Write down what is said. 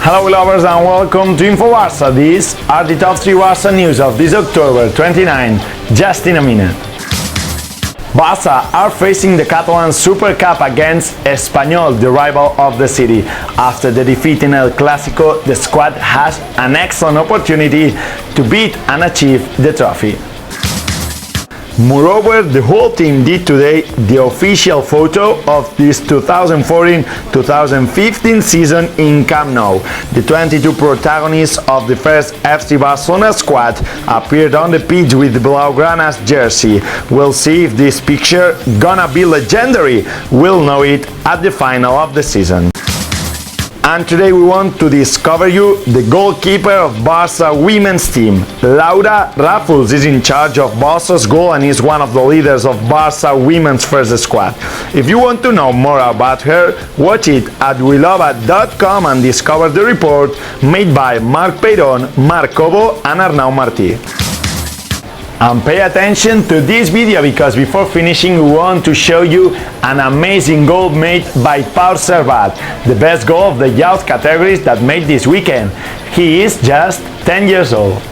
Hello Welobers and welcome to Info Barça. These are the top 3 Barça news of this October 29, just in a minute. Barça are facing the Catalan Supercup against Espanyol, the rival of the city. After the defeat in El Clásico, the squad has an excellent opportunity to beat and achieve the trophy. Moreover, the whole team did today the official photo of this 2014-2015 season in Camp Nou. The 22 protagonists of the first FC Barcelona squad appeared on the pitch with Blaugrana's jersey. We'll see if this picture gonna be legendary. We'll know it at the final of the season. And today we want to discover you the goalkeeper of Barça Women's team. Laura Ràfols is in charge of Barça's goal and is one of the leaders of Barça Women's first squad. If you want to know more about her, watch it at Weloba.com and discover the report made by Marc Peirón, Marc Cobo and Arnau Martí. And pay attention to this video because before finishing we want to show you an amazing goal made by Pau Servat, the best goal of the youth categories that made this weekend. He is just 10 years old.